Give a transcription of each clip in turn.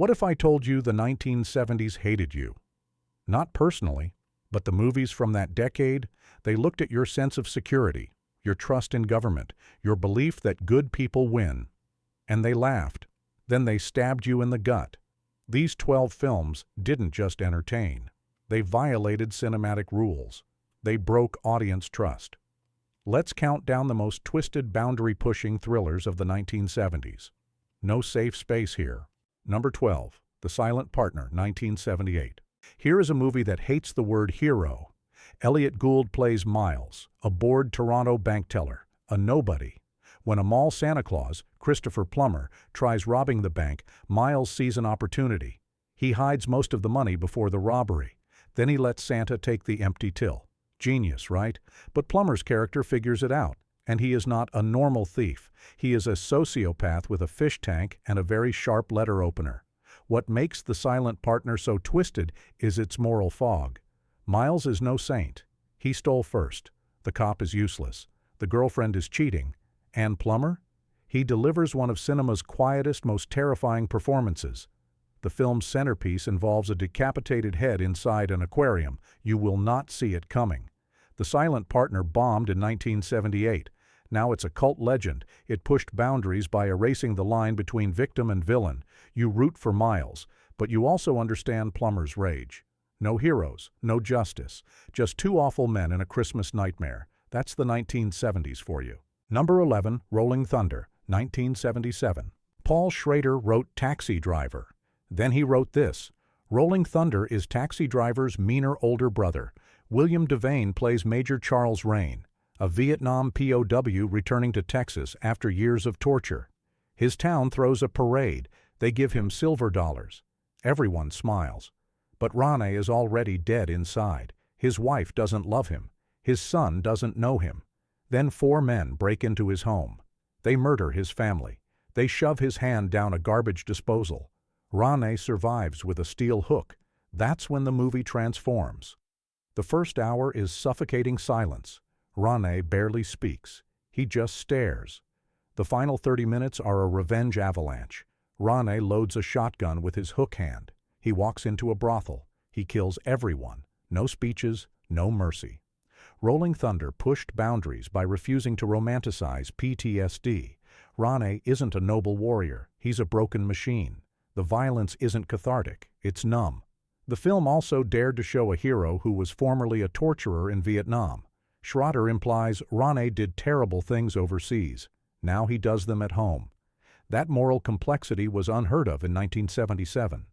What if I told you the 1970s hated you? Not personally, but the movies from that decade, they looked at your sense of security, your trust in government, your belief that good people win. And they laughed. Then they stabbed you in the gut. These 12 films didn't just entertain. They violated cinematic rules. They broke audience trust. Let's count down the most twisted, boundary-pushing thrillers of the 1970s. No safe space here. Number 12, The Silent Partner, 1978. Here is a movie that hates the word hero. Elliot Gould plays Miles, a bored Toronto bank teller, a nobody. When a mall Santa Claus, Christopher Plummer, tries robbing the bank, Miles sees an opportunity. He hides most of the money before the robbery. Then he lets Santa take the empty till. Genius, right? But Plummer's character figures it out, and he is not a normal thief. He is a sociopath with a fish tank and a very sharp letter opener. What makes The Silent Partner so twisted is its moral fog. Miles is no saint. He stole first. The cop is useless. The girlfriend is cheating. And Plummer? He delivers one of cinema's quietest, most terrifying performances. The film's centerpiece involves a decapitated head inside an aquarium. You will not see it coming. The Silent Partner bombed in 1978. Now it's a cult legend. It pushed boundaries by erasing the line between victim and villain. You root for Miles, but you also understand Plummer's rage. No heroes, no justice. Just two awful men in a Christmas nightmare. That's the 1970s for you. Number 11, Rolling Thunder, 1977. Paul Schrader wrote Taxi Driver. Then he wrote this. Rolling Thunder is Taxi Driver's meaner older brother. William Devane plays Major Charles Rain, a Vietnam POW returning to Texas after years of torture. His town throws a parade. They give him silver dollars. Everyone smiles. But Rane is already dead inside. His wife doesn't love him. His son doesn't know him. Then 4 men break into his home. They murder his family. They shove his hand down a garbage disposal. Rane survives with a steel hook. That's when the movie transforms. The first hour is suffocating silence. Rane barely speaks. He just stares. The final 30 minutes are a revenge avalanche. Rane loads a shotgun with his hook hand. He walks into a brothel. He kills everyone. No speeches, no mercy. Rolling Thunder pushed boundaries by refusing to romanticize PTSD. Rane isn't a noble warrior. He's a broken machine. The violence isn't cathartic. It's numb. The film also dared to show a hero who was formerly a torturer in Vietnam. Schrader implies Rane did terrible things overseas. Now he does them at home. That moral complexity was unheard of in 1977.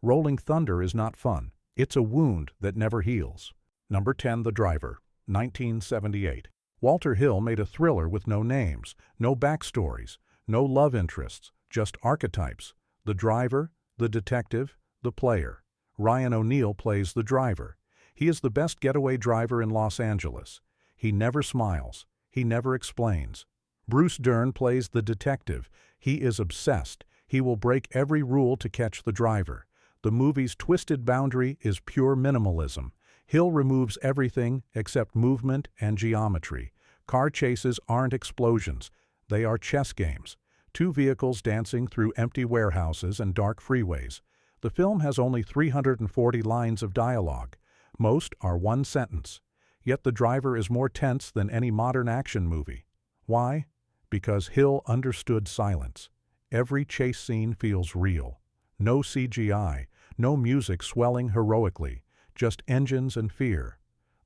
Rolling Thunder is not fun. It's a wound that never heals. Number 10, The Driver, 1978. Walter Hill made a thriller with no names, no backstories, no love interests, just archetypes. The driver, the detective, the player. Ryan O'Neal plays the driver. He is the best getaway driver in Los Angeles. He never smiles. He never explains. Bruce Dern plays the detective. He is obsessed. He will break every rule to catch the driver. The movie's twisted boundary is pure minimalism. Hill removes everything except movement and geometry. Car chases aren't explosions. They are chess games. 2 vehicles dancing through empty warehouses and dark freeways. The film has only 340 lines of dialogue. Most are one sentence. Yet The Driver is more tense than any modern action movie. Why? Because Hill understood silence. Every chase scene feels real. No CGI, no music swelling heroically, just engines and fear.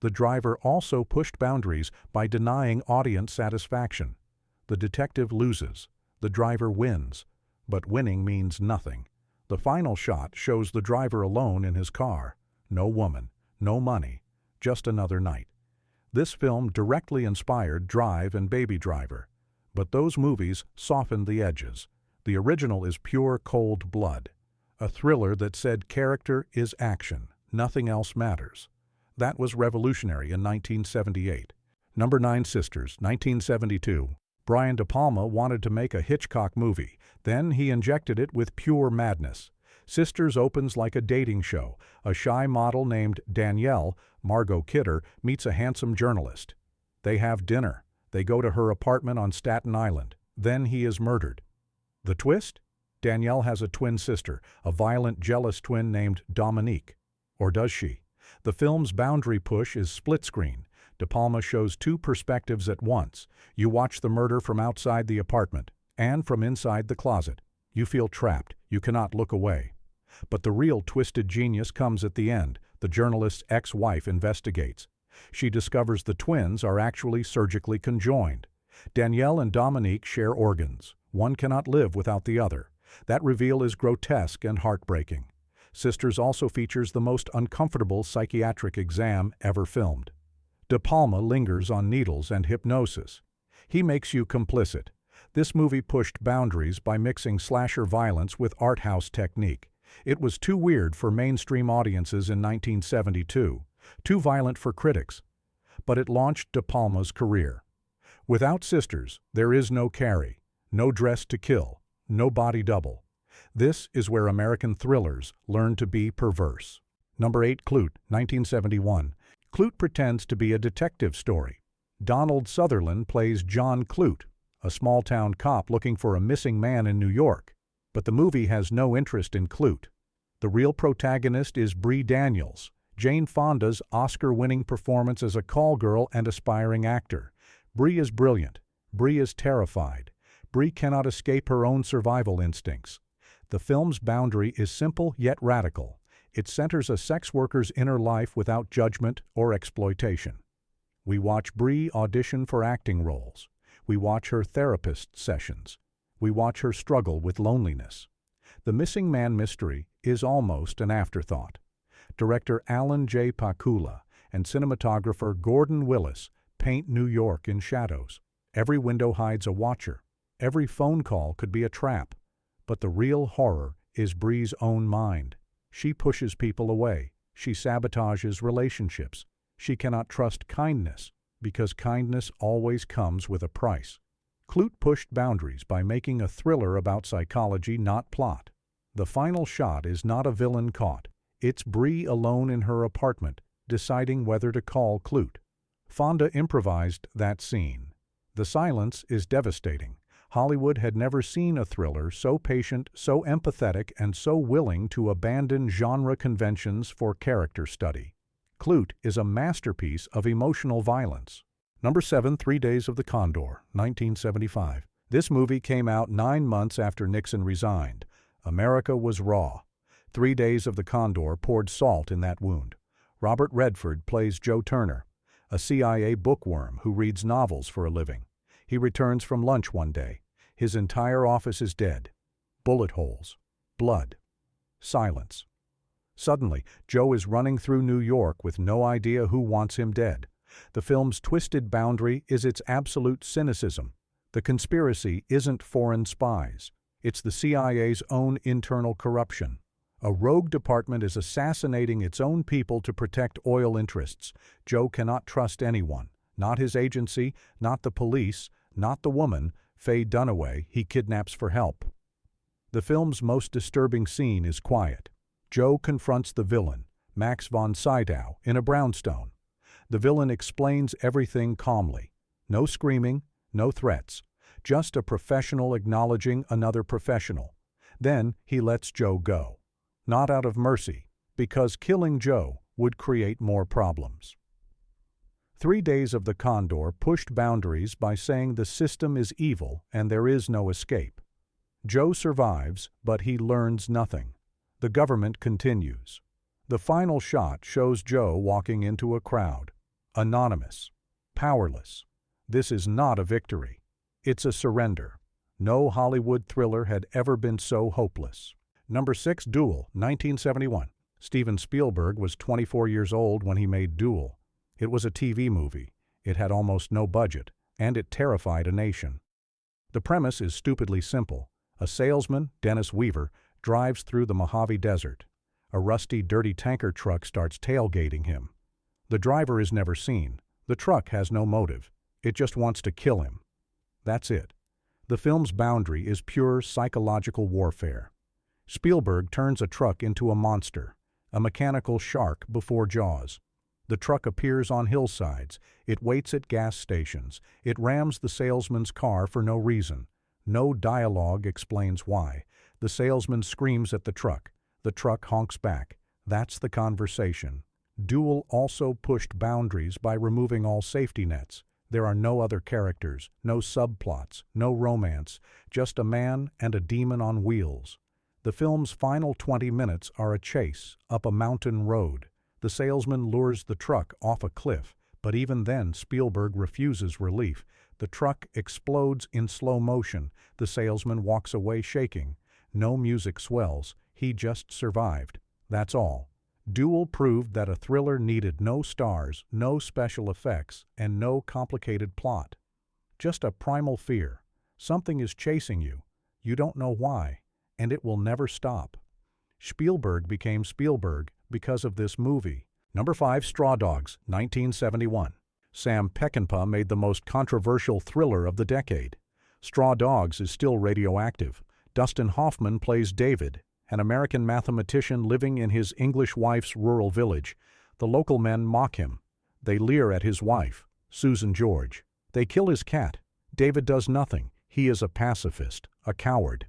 The Driver also pushed boundaries by denying audience satisfaction. The detective loses. The driver wins. But winning means nothing. The final shot shows the driver alone in his car. No woman, no money, just another night. This film directly inspired Drive and Baby Driver. But those movies softened the edges. The original is pure cold blood. A thriller that said character is action. Nothing else matters. That was revolutionary in 1978. Number 9, Sisters, 1972. Brian De Palma wanted to make a Hitchcock movie. Then he injected it with pure madness. Sisters opens like a dating show. A shy model named Danielle, Margot Kidder, meets a handsome journalist. They have dinner. They go to her apartment on Staten Island. Then he is murdered. The twist? Danielle has a twin sister, a violent, jealous twin named Dominique. Or does she? The film's boundary push is split screen. De Palma shows two perspectives at once. You watch the murder from outside the apartment and from inside the closet. You feel trapped. You cannot look away. But the real twisted genius comes at the end. The journalist's ex-wife investigates. She discovers the twins are actually surgically conjoined. Danielle and Dominique share organs. One cannot live without the other. That reveal is grotesque and heartbreaking. Sisters also features the most uncomfortable psychiatric exam ever filmed. De Palma lingers on needles and hypnosis. He makes you complicit. This movie pushed boundaries by mixing slasher violence with art house technique. It was too weird for mainstream audiences in 1972, too violent for critics. But it launched De Palma's career. Without Sisters, there is no Carrie, no Dress to Kill, no Body Double. This is where American thrillers learn to be perverse. Number 8, Clute, 1971. Clute pretends to be a detective story. Donald Sutherland plays John Clute, a small-town cop looking for a missing man in New York. But the movie has no interest in Clute. The real protagonist is Bree Daniels, Jane Fonda's Oscar-winning performance as a call girl and aspiring actor. Bree is brilliant. Bree is terrified. Bree cannot escape her own survival instincts. The film's boundary is simple yet radical. It centers a sex worker's inner life without judgment or exploitation. We watch Bree audition for acting roles. We watch her therapist sessions. We watch her struggle with loneliness. The missing man mystery is almost an afterthought. Director Alan J. Pakula and cinematographer Gordon Willis paint New York in shadows. Every window hides a watcher. Every phone call could be a trap. But the real horror is Bree's own mind. She pushes people away. She sabotages relationships. She cannot trust kindness, because kindness always comes with a price. Clute pushed boundaries by making a thriller about psychology, not plot. The final shot is not a villain caught. It's Bree alone in her apartment, deciding whether to call Clute. Fonda improvised that scene. The silence is devastating. Hollywood had never seen a thriller so patient, so empathetic, and so willing to abandon genre conventions for character study. Clute is a masterpiece of emotional violence. Number 7, 3 Days of the Condor, 1975. This movie came out 9 months after Nixon resigned. America was raw. 3 Days of the Condor poured salt in that wound. Robert Redford plays Joe Turner, a CIA bookworm who reads novels for a living. He returns from lunch one day. His entire office is dead. Bullet holes. Blood. Silence. Suddenly, Joe is running through New York with no idea who wants him dead. The film's twisted boundary is its absolute cynicism. The conspiracy isn't foreign spies. It's the CIA's own internal corruption. A rogue department is assassinating its own people to protect oil interests. Joe cannot trust anyone. Not his agency, not the police, not the woman, Faye Dunaway, he kidnaps for help. The film's most disturbing scene is quiet. Joe confronts the villain, Max von Sydow, in a brownstone. The villain explains everything calmly. No screaming, no threats. Just a professional acknowledging another professional. Then he lets Joe go. Not out of mercy, because killing Joe would create more problems. 3 Days of the Condor pushed boundaries by saying the system is evil and there is no escape. Joe survives, but he learns nothing. The government continues. The final shot shows Joe walking into a crowd. Anonymous. Powerless. This is not a victory. It's a surrender. No Hollywood thriller had ever been so hopeless. Number 6, Duel, 1971. Steven Spielberg was 24 years old when he made Duel. It was a TV movie. It had almost no budget, and it terrified a nation. The premise is stupidly simple. A salesman, Dennis Weaver, drives through the Mojave Desert. A rusty, dirty tanker truck starts tailgating him. The driver is never seen. The truck has no motive. It just wants to kill him. That's it. The film's boundary is pure psychological warfare. Spielberg turns a truck into a monster, a mechanical shark before Jaws. The truck appears on hillsides. It waits at gas stations. It rams the salesman's car for no reason. No dialogue explains why. The salesman screams at the truck. The truck honks back. That's the conversation. Duel also pushed boundaries by removing all safety nets. There are no other characters, no subplots, no romance, just a man and a demon on wheels. The film's final 20 minutes are a chase up a mountain road. The salesman lures the truck off a cliff, but even then Spielberg refuses relief. The truck explodes in slow motion. The salesman walks away shaking. No music swells. He just survived. That's all. Duel proved that a thriller needed no stars, no special effects, and no complicated plot. Just a primal fear. Something is chasing you. You don't know why, and it will never stop. Spielberg became Spielberg because of this movie. Number 5, Straw Dogs, 1971. Sam Peckinpah made the most controversial thriller of the decade. Straw Dogs is still radioactive. Dustin Hoffman plays David, an American mathematician living in his English wife's rural village. The local men mock him. They leer at his wife, Susan George. They kill his cat. David does nothing. He is a pacifist, a coward.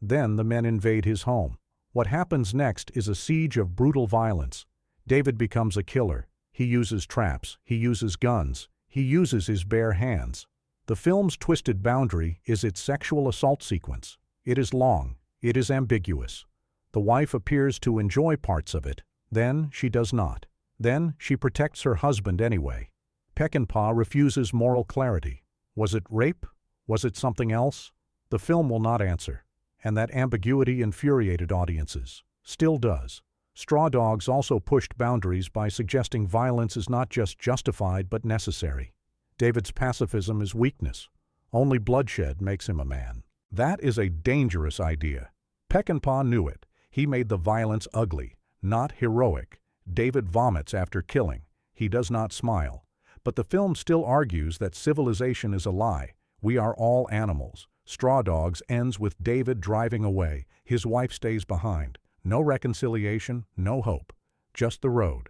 Then the men invade his home. What happens next is a siege of brutal violence. David becomes a killer. He uses traps. He uses guns. He uses his bare hands. The film's twisted boundary is its sexual assault sequence. It is long. It is ambiguous. The wife appears to enjoy parts of it. Then she does not. Then she protects her husband anyway. Peckinpah refuses moral clarity. Was it rape? Was it something else? The film will not answer. And that ambiguity infuriated audiences. Still does. Straw Dogs also pushed boundaries by suggesting violence is not just justified but necessary. David's pacifism is weakness. Only bloodshed makes him a man. That is a dangerous idea. Peckinpah knew it. He made the violence ugly, not heroic. David vomits after killing. He does not smile. But the film still argues that civilization is a lie. We are all animals. Straw Dogs ends with David driving away. His wife stays behind. No reconciliation, no hope. Just the road.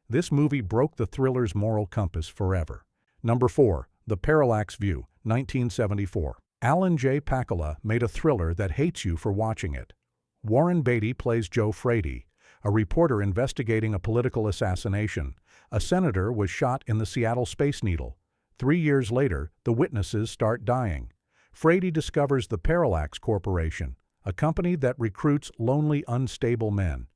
This movie broke the thriller's moral compass forever. Number 4, The Parallax View, 1974. Alan J. Pakula made a thriller that hates you for watching it. Warren Beatty plays Joe Frady, a reporter investigating a political assassination. A senator was shot in the Seattle Space Needle. 3 years later, the witnesses start dying. Frady discovers the Parallax Corporation, a company that recruits lonely, unstable men,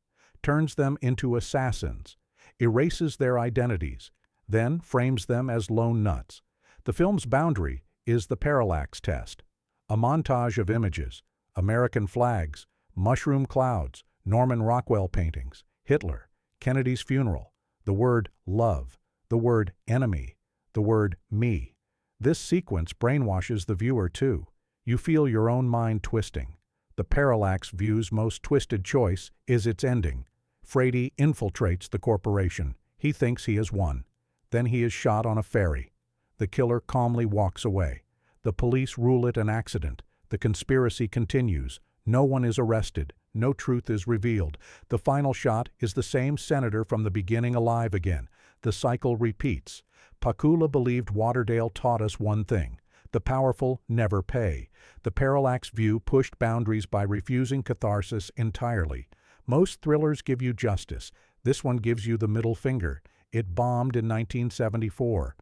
turns them into assassins, erases their identities, then frames them as lone nuts. The film's boundary is the parallax test. A montage of images, American flags, mushroom clouds, Norman Rockwell paintings, Hitler, Kennedy's funeral, the word love, the word enemy, the word me. This sequence brainwashes the viewer too. You feel your own mind twisting. The Parallax View's most twisted choice is its ending. Frady infiltrates the corporation. He thinks he has won. Then he is shot on a ferry. The killer calmly walks away. The police rule it an accident. The conspiracy continues. No one is arrested. No truth is revealed. The final shot is the same senator from the beginning alive again. The cycle repeats. Pakula believed Waterdale taught us one thing. The powerful never pay. The Parallax View pushed boundaries by refusing catharsis entirely. Most thrillers give you justice. This one gives you the middle finger. It bombed in 1974.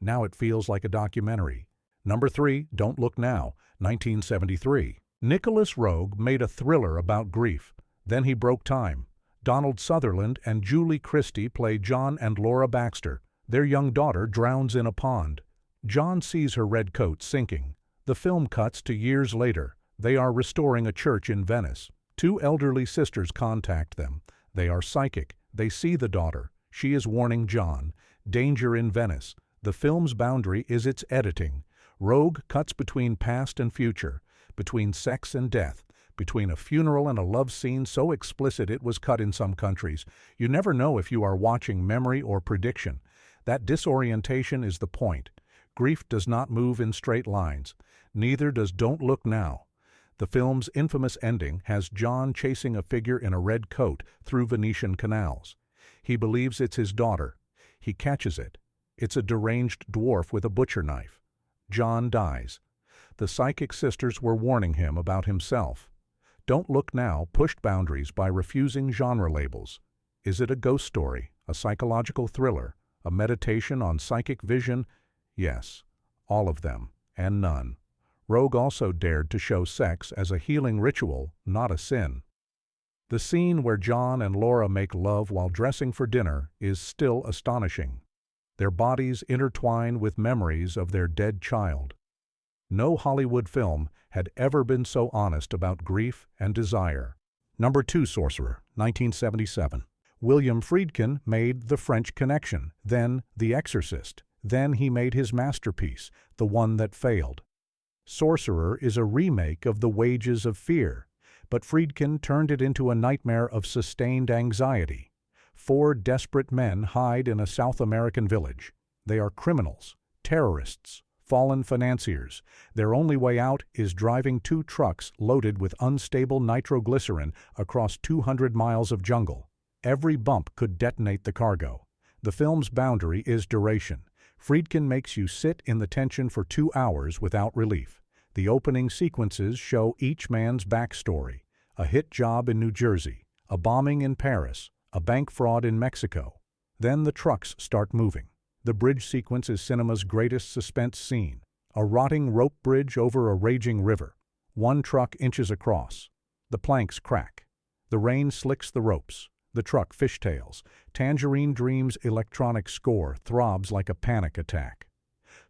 Now it feels like a documentary. Number 3, Don't Look Now, 1973. Nicholas Roeg made a thriller about grief. Then he broke time. Donald Sutherland and Julie Christie play John and Laura Baxter. Their young daughter drowns in a pond. John sees her red coat sinking. The film cuts to years later. They are restoring a church in Venice. 2 elderly sisters contact them. They are psychic. They see the daughter. She is warning John. Danger in Venice. The film's boundary is its editing. Roeg cuts between past and future, between sex and death, between a funeral and a love scene so explicit it was cut in some countries. You never know if you are watching memory or prediction. That disorientation is the point. Grief does not move in straight lines. Neither does Don't Look Now. The film's infamous ending has John chasing a figure in a red coat through Venetian canals. He believes it's his daughter. He catches it. It's a deranged dwarf with a butcher knife. John dies. The psychic sisters were warning him about himself. Don't Look Now pushed boundaries by refusing genre labels. Is it a ghost story, a psychological thriller, a meditation on psychic vision? Yes, all of them, and none. Rogue also dared to show sex as a healing ritual, not a sin. The scene where John and Laura make love while dressing for dinner is still astonishing. Their bodies intertwine with memories of their dead child. No Hollywood film had ever been so honest about grief and desire. Number 2, Sorcerer, 1977. William Friedkin made The French Connection, then The Exorcist. Then he made his masterpiece, The One That Failed. Sorcerer is a remake of The Wages of Fear, but Friedkin turned it into a nightmare of sustained anxiety. 4 desperate men hide in a South American village. They are criminals, terrorists, fallen financiers. Their only way out is driving 2 trucks loaded with unstable nitroglycerin across 200 miles of jungle. Every bump could detonate the cargo. The film's boundary is duration. Friedkin makes you sit in the tension for 2 hours without relief. The opening sequences show each man's backstory: a hit job in New Jersey, a bombing in Paris, a bank fraud in Mexico. Then the trucks start moving. The bridge sequence is cinema's greatest suspense scene. A rotting rope bridge over a raging river. 1 truck inches across. The planks crack. The rain slicks the ropes. The truck fishtails. Tangerine Dream's electronic score throbs like a panic attack.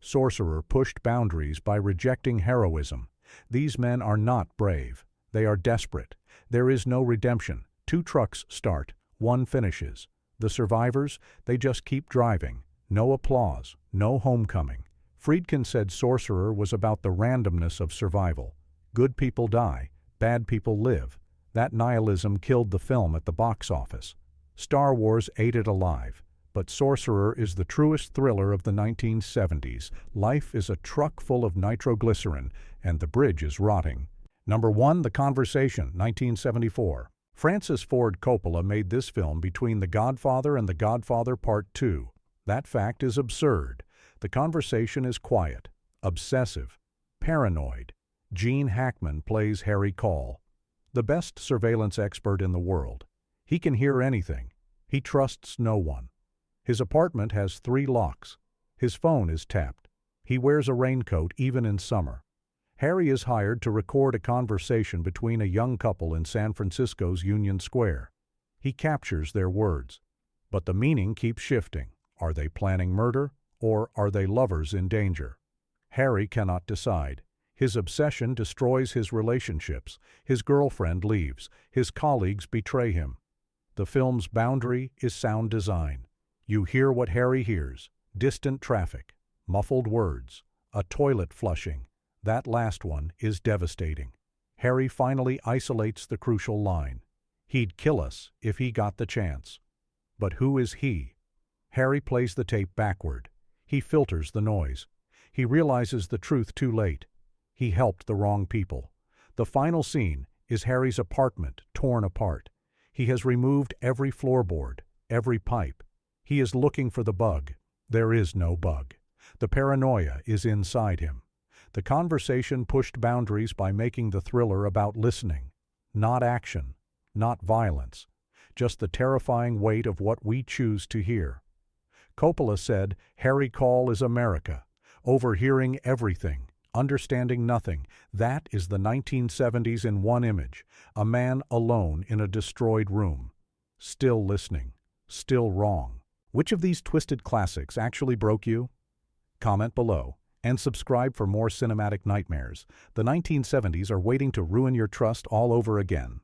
Sorcerer pushed boundaries by rejecting heroism. These men are not brave. They are desperate. There is no redemption. 2 trucks start. 1 finishes. The survivors, they just keep driving. No applause. No homecoming. Friedkin said Sorcerer was about the randomness of survival. Good people die. Bad people live. That nihilism killed the film at the box office. Star Wars ate it alive. But Sorcerer is the truest thriller of the 1970s. Life is a truck full of nitroglycerin, and the bridge is rotting. Number 1, The Conversation, 1974. Francis Ford Coppola made this film between The Godfather and The Godfather Part 2. That fact is absurd. The Conversation is quiet, obsessive, paranoid. Gene Hackman plays Harry Call, the best surveillance expert in the world. He can hear anything. He trusts no one. His apartment has 3 locks. His phone is tapped. He wears a raincoat even in summer. Harry is hired to record a conversation between a young couple in San Francisco's Union Square. He captures their words. But the meaning keeps shifting. Are they planning murder, or are they lovers in danger? Harry cannot decide. His obsession destroys his relationships. His girlfriend leaves. His colleagues betray him. The film's boundary is sound design. You hear what Harry hears: distant traffic, muffled words, a toilet flushing. That last one is devastating. Harry finally isolates the crucial line. He'd kill us if he got the chance. But who is he? Harry plays the tape backward. He filters the noise. He realizes the truth too late. He helped the wrong people. The final scene is Harry's apartment torn apart. He has removed every floorboard, every pipe. He is looking for the bug. There is no bug. The paranoia is inside him. The Conversation pushed boundaries by making the thriller about listening. Not action, not violence, just the terrifying weight of what we choose to hear. Coppola said, Harry Call is America, overhearing everything, understanding nothing. That is the 1970s in one image, a man alone in a destroyed room, still listening, still wrong. Which of these twisted classics actually broke you? Comment below, and subscribe for more cinematic nightmares. The 1970s are waiting to ruin your trust all over again.